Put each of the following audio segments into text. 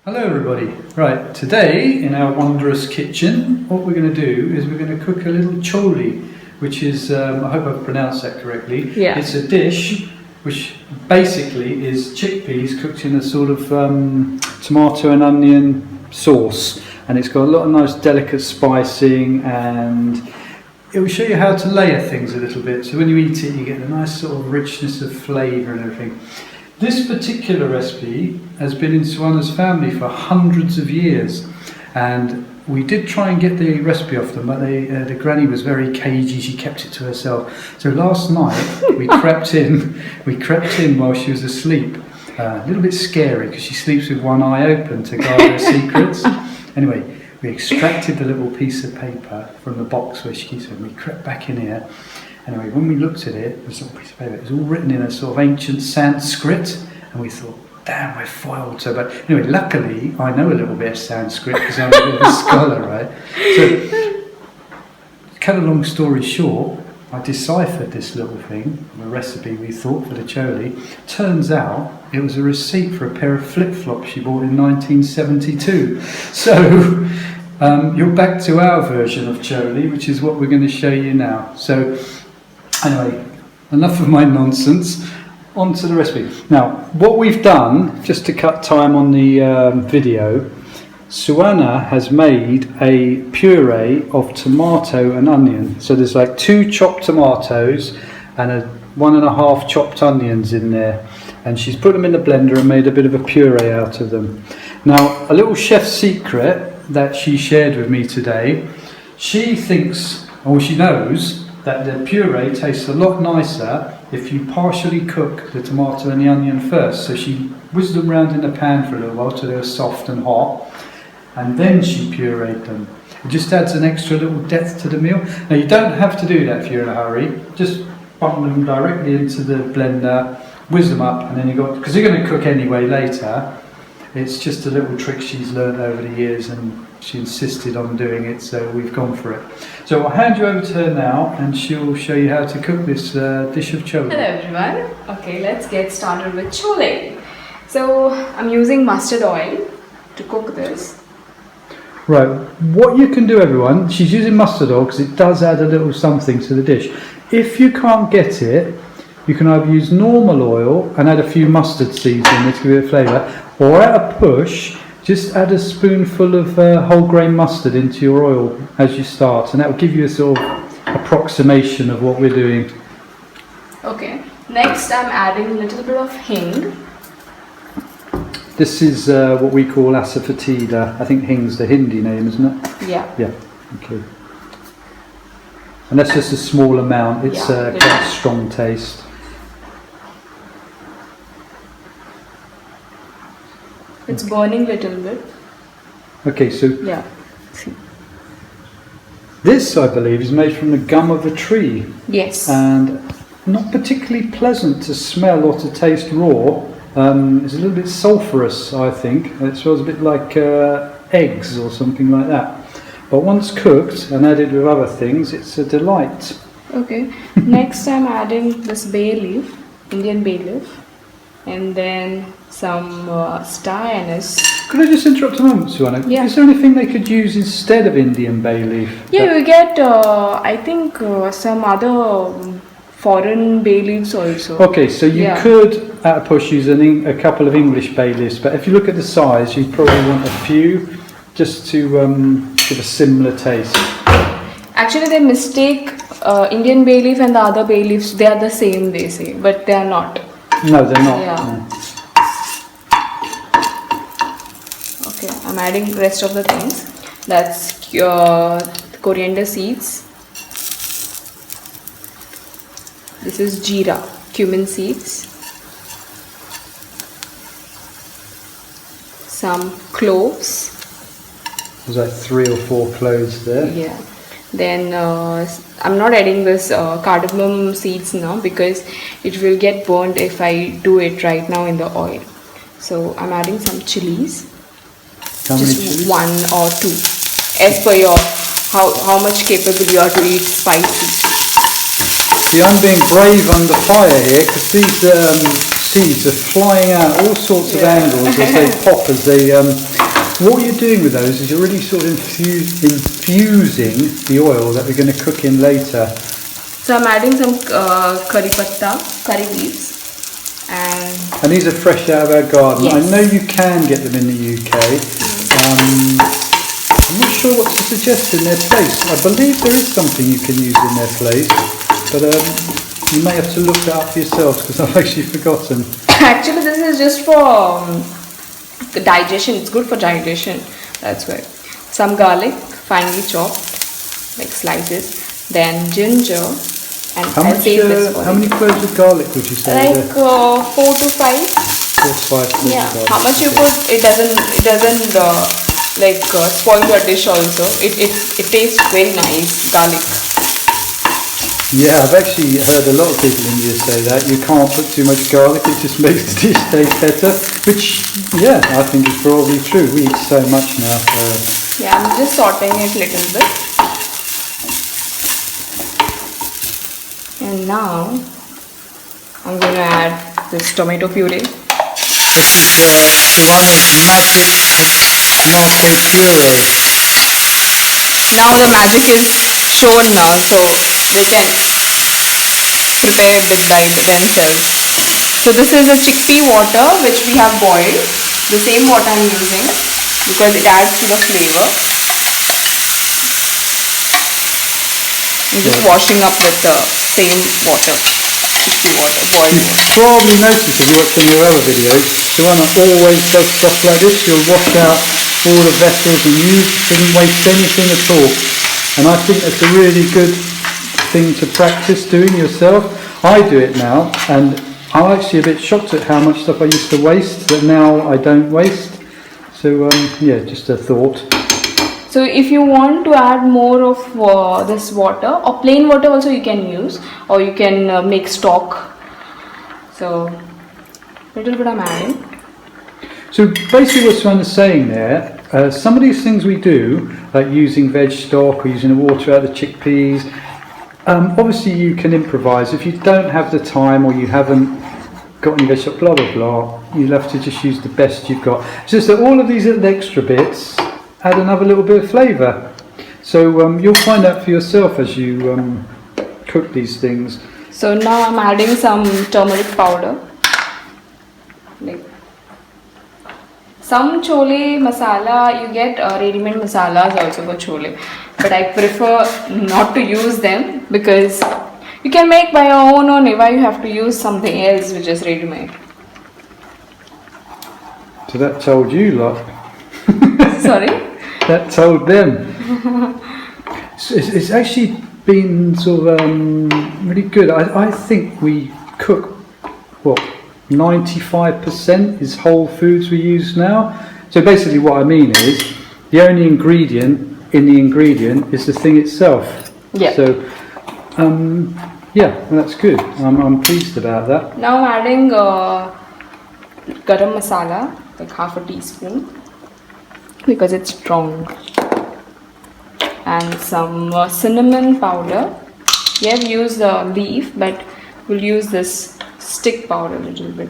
Hello everybody. Right, today in our wondrous kitchen, what we're going to do is we're going to cook a little chole, which is, I hope I've pronounced that correctly. Yeah. It's a dish which basically is chickpeas cooked in a sort of tomato and onion sauce, and it's got a lot of nice delicate spicing, and it will show you how to layer things a little bit, so when you eat it you get a nice sort of richness of flavour and everything. This particular recipe has been in Suana's family for hundreds of years, and we did try and get the recipe off them, but the granny was very cagey. She kept it to herself. So last night we crept in while she was asleep. A little bit scary because she sleeps with one eye open to guard her secrets. Anyway, we extracted the little piece of paper from the box where she keeps it, and we crept back in here. Anyway, when we looked at it, this little piece of paper, it was all written in a sort of ancient Sanskrit, and we thought, damn, we're foiled. So, but anyway, luckily, I know a little bit of Sanskrit because I'm a bit of a scholar, right? So, to cut a long story short, I deciphered this little thing, the recipe we thought for the chole. Turns out it was a receipt for a pair of flip-flops she bought in 1972. So, you're back to our version of chole, which is what we're going to show you now. So, anyway, enough of my nonsense. On to the recipe. Now, what we've done, just to cut time on the video, Suana has made a puree of tomato and onion. So there's like 2 chopped tomatoes and 1.5 chopped onions in there. And she's put them in the blender and made a bit of a puree out of them. Now, a little chef's secret that she shared with me today, she thinks, or she knows, that the puree tastes a lot nicer if you partially cook the tomato and the onion first. So she whizzed them around in the pan for a little while till they were soft and hot, and then she pureed them. It just adds an extra little depth to the meal. Now, you don't have to do that if you're in a hurry. Just bump them directly into the blender, whiz them up, and then you got, because you're going to cook anyway later. It's just a little trick she's learned over the years, and she insisted on doing it, so we've gone for it. So I'll hand you over to her now, and she'll show you how to cook this dish of chole. Hello everyone. Okay, let's get started with chole. So I'm using mustard oil to cook this. Right, what you can do, everyone, she's using mustard oil because it does add a little something to the dish. If you can't get it, you can either use normal oil and add a few mustard seeds in there to give it a flavour, or at a push, just add a spoonful of whole grain mustard into your oil as you start, and that will give you a sort of approximation of what we're doing. Okay, next I'm adding a little bit of hing. This is what we call asafoetida. I think hing's the Hindi name, isn't it? Yeah. Yeah, okay. And that's just a small amount, it's quite a strong taste. It's burning a little bit. Okay, so Yeah. See. this, I believe, is made from the gum of a tree, Yes. and not particularly pleasant to smell or to taste raw. It's a little bit sulphurous, I think. It smells a bit like eggs or something like that. But once cooked and added with other things, it's a delight. Okay. Next I'm adding this bay leaf, Indian bay leaf, and then some star anise. Could I just interrupt a moment, Suana? Yeah. Is there anything they could use instead of Indian bay leaf? Yeah, you get I think some other foreign bay leaves also. Okay, so you could, at a push, use a couple of English bay leaves, but if you look at the size, you probably want a few, just to give a similar taste. Actually, they mistake Indian bay leaf and the other bay leaves. They are the same, they say, but they are not. No, they're not. Yeah. No. Okay, I'm adding the rest of the things. That's coriander seeds. This is jeera, cumin seeds. Some cloves. There's like 3 or 4 cloves there. Yeah. Then I'm not adding this cardamom seeds now because it will get burnt if I do it right now in the oil. So I'm adding some chilies. How many Just chilies? 1 or 2, as per your how much capable you are to eat spicy. See, I'm being brave under fire here because these seeds are flying out all sorts of angles as they pop, as they What you're doing with those is you're really sort of infusing the oil that we're going to cook in later. So I'm adding some curry patta, curry leaves, and these are fresh out of our garden. Yes. I know you can get them in the UK. I'm not sure what to suggest in their place. I believe there is something you can use in their place, but you may have to look that up for yourselves because I've actually forgotten. Actually, this is just for digestion. It's good for digestion. That's why. Some garlic, finely chopped, like slices. Then ginger, and I'll save this for how many cloves of garlic would you say? Like 4 to 5. 4 to 5 cloves Yeah. of garlic. How much you put? It doesn't spoil your dish. Also, it tastes very nice. Garlic. Yeah, I've actually heard a lot of people in India say that you can't put too much garlic; it just makes the dish taste better. Which, yeah, I think is probably true. We eat so much now. Yeah, I'm just sauteing it a little bit. And now I'm going to add this tomato puree. This is Savannah's magic tomato puree. Now the magic is shown now, so they can prepare it with themselves. So this is a chickpea water which we have boiled. The same water I'm using because it adds to the flavor. I'm just washing up with the same water, chickpea water, boiled water. You've probably noticed if you watch some of your other videos, Savannah always does stuff like this. She'll wash out all the vessels and doesn't waste anything at all. And I think that's a really good thing to practice doing yourself. I do it now, and I'm actually a bit shocked at how much stuff I used to waste that now I don't waste. So yeah, just a thought. So if you want to add more of this water, or plain water also you can use, or you can make stock. So little bit I'm adding. So basically what Savannah's saying there, some of these things we do, like using veg stock or using the water out of the chickpeas, obviously you can improvise. If you don't have the time or you haven't got any veg stock, blah blah blah, you'll have to just use the best you've got. It's just that all of these little extra bits add another little bit of flavour. So you'll find out for yourself as you cook these things. So now I'm adding some turmeric powder. Like some chole masala, you get ready-made masalas also for chole, but I prefer not to use them because you can make by your own, or why you have to use something else which is ready-made. So that told you lot. Sorry? That told them. It's actually been sort of really good. I think we cook, what, 95% is whole foods we use now. So basically what I mean is the only ingredient in the ingredient is the thing itself. Yeah. So yeah, well, that's good. I'm pleased about that. Now I'm adding garam masala, like half a teaspoon, because it's strong, and some cinnamon powder. We have used the leaf, but we'll use this stick powder a little bit.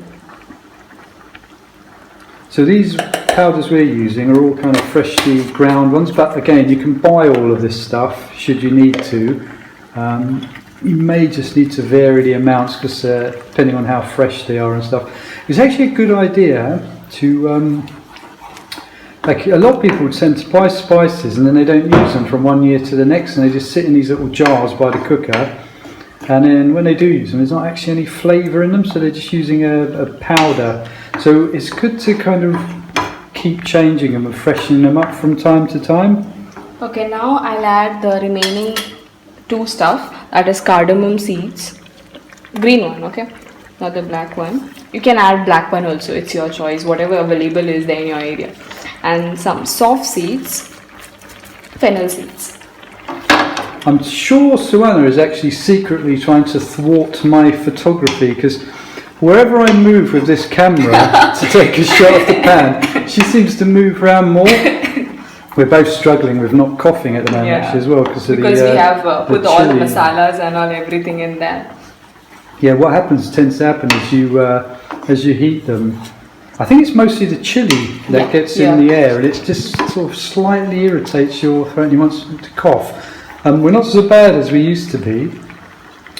So these powders we're using are all kind of freshly ground ones, but again you can buy all of this stuff should you need to. You may just need to vary the amounts because depending on how fresh they are and stuff. It's actually a good idea to like a lot of people would tend to buy spices and then they don't use them from one year to the next, and they just sit in these little jars by the cooker, and then when they do use them there's not actually any flavour in them, so they're just using a powder. So it's good to kind of keep changing them and freshening them up from time to time. Okay, now I'll add the remaining two stuff, that is cardamom seeds, green one, okay, not the black one. You can add black one also, it's your choice, whatever available is there in your area. And some soft seeds, fennel seeds. I'm sure Suanna is actually secretly trying to thwart my photography, because wherever I move with this camera to take a shot of the pan, she seems to move around more. We're both struggling with not coughing at the moment, actually, as well, because we have put all the masalas and all everything in there. Yeah, what tends to happen is as you heat them, I think it's mostly the chili that gets in the air, and it just sort of slightly irritates your throat and you want to cough. We're not so bad as we used to be,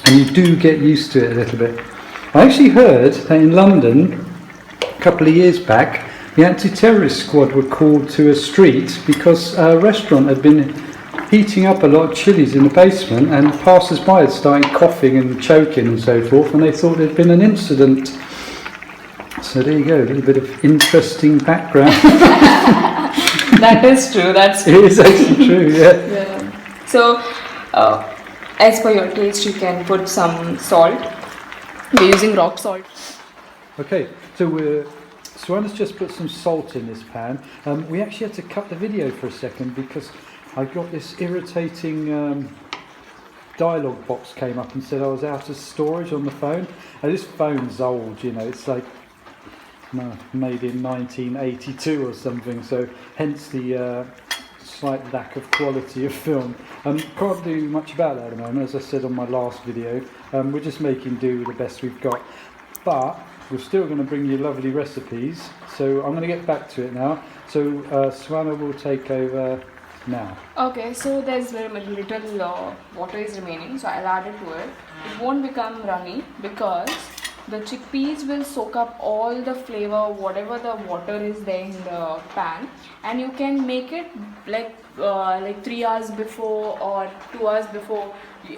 and you do get used to it a little bit. I actually heard that in London, a couple of years back, the anti-terrorist squad were called to a street because a restaurant had been heating up a lot of chilies in the basement, and passers-by had started coughing and choking and so forth, and they thought there'd been an incident. So there you go, a little bit of interesting background. That is true. That's true. It is actually true, yeah. So, as per your taste, you can put some salt. We're using rock salt. Okay, so Suanna's just put some salt in this pan. We actually had to cut the video for a second because I got this irritating dialogue box came up and said I was out of storage on the phone. And this phone's old, you know, it's like made in 1982 or something, so hence the slight lack of quality of film. Can't do much about that at the moment, as I said on my last video. We're just making do with the best we've got, but we're still going to bring you lovely recipes, so I'm going to get back to it now. So Suanna will take over now. Okay, so there's very much little water is remaining, so I'll add it to it. It won't become runny because the chickpeas will soak up all the flavor, whatever the water is there in the pan, and you can make it like 3 hours before or 2 hours before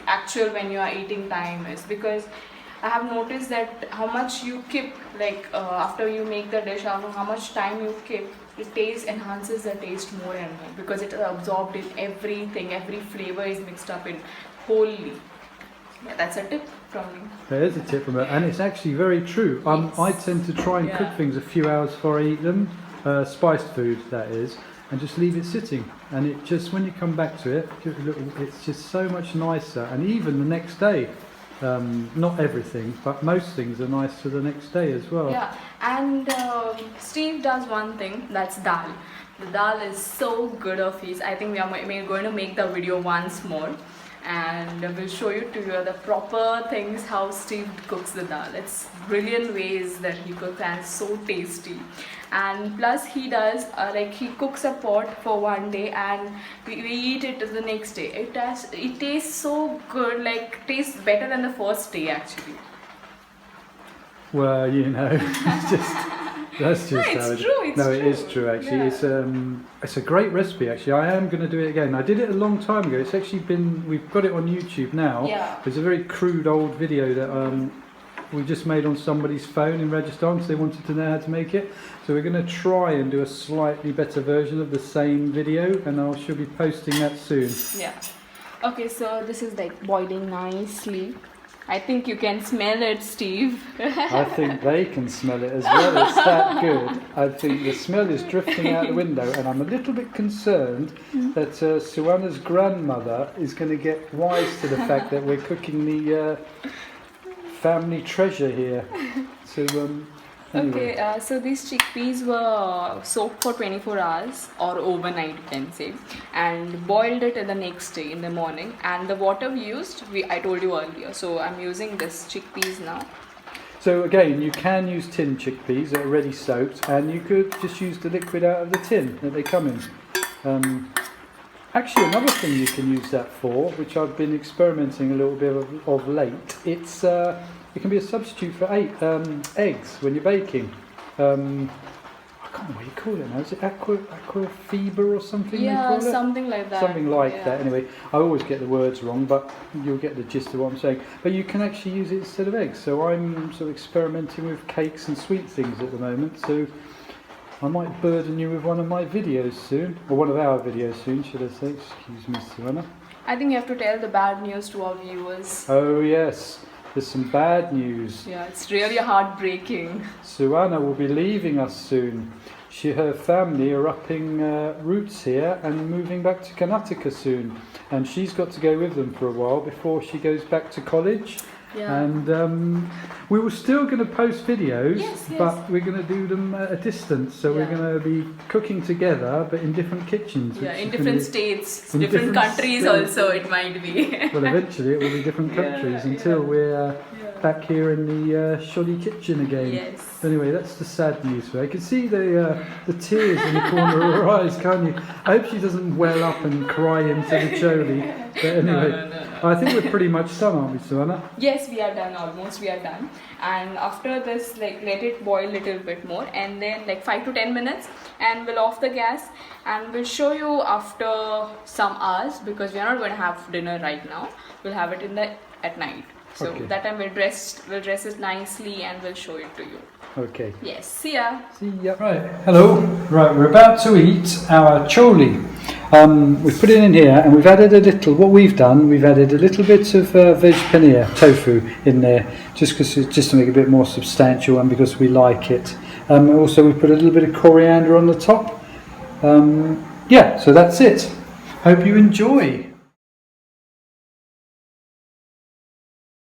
actual when you are eating time is, because I have noticed that how much you keep, after you make the dish, how much time you keep, the taste enhances the taste more and more because it is absorbed in everything, every flavor is mixed up in wholly. Yeah, that's a tip from me. There is a tip from her, and it's actually very true. Yes. I tend to try and cook things a few hours before I eat them, spiced food that is, and just leave it sitting. And it just, when you come back to it, it's just so much nicer. And even the next day, not everything, but most things are nicer the next day as well. Yeah, and Steve does one thing, that's dal. The dal is so good of his. I think we're going to make the video once more, and we'll show you the proper things how Steve cooks the dal. It's brilliant ways that he cooks and it's so tasty. And plus he does he cooks a pot for one day and we eat it the next day. It tastes so good, tastes better than the first day actually. Well, you know, that's just No, how it's true. It is true actually. Yeah. It's a great recipe actually. I am going to do it again. I did it a long time ago. It's actually we've got it on YouTube now. Yeah. It's a very crude old video that we just made on somebody's phone in Rajasthan because they wanted to know how to make it. So we're going to try and do a slightly better version of the same video, and I shall be posting that soon. Yeah. Okay, so this is boiling nicely. I think you can smell it, Steve. I think they can smell it as well. It's that good. I think the smell is drifting out the window, and I'm a little bit concerned that Suanna's grandmother is going to get wise to the fact that we're cooking the family treasure here. So anyway. Okay, so these chickpeas were soaked for 24 hours or overnight, you can say, and boiled it the next day in the morning. And the water we used, I told you earlier. So I'm using this chickpeas now. So again, you can use tin chickpeas that are already soaked, and you could just use the liquid out of the tin that they come in. Actually, another thing you can use that for, which I've been experimenting a little bit of late, it can be a substitute for eggs when you're baking. I can't remember what you call it now. Is it aquafeber or something? Yeah, they call it? Something like that. Something like that. Anyway, I always get the words wrong, but you'll get the gist of what I'm saying. But you can actually use it instead of eggs. So I'm sort of experimenting with cakes and sweet things at the moment. So I might burden you with one of my videos soon, or one of our videos soon, should I say. Excuse me, Suanna. I think you have to tell the bad news to our viewers. Oh yes, there's some bad news. Yeah, it's really heartbreaking. Suanna will be leaving us soon. Her family are upping roots here and moving back to Karnataka soon. And she's got to go with them for a while before she goes back to college. Yeah. And we were still going to post videos, Yes, yes. but we're going to do them at a distance. So we're Yeah. going to be cooking together, but in different kitchens. Yeah, which in is different gonna states, in different different countries states. also it might be. be, well, eventually it will be different countries until we're back here in the Chole kitchen again. Yes. Anyway, that's the sad news for her. I can see the tears in the corner of her eyes, can't you? I hope she doesn't well up and cry into the Chole. But anyway, No. I think we're pretty much done, aren't we, Suana? Yes, we are done, almost we are done. And after this, like, let it boil a little bit more, and then like 5 to 10 minutes, and we'll off the gas, and we'll show you after some hours, because we are not going to have dinner right now. We'll have it at night. So Okay. that time we'll dress it nicely, and we'll show it to you. Okay. Yes, see ya. See ya. Right, hello. Right, we're about to eat our Chole. We've put it in here, and we've added a little. What we've done, we've added a little bit of veg paneer, tofu, in there, just to make it a bit more substantial, and because we like it. Also, we put a little bit of coriander on the top. Yeah, so that's it. Hope you enjoy.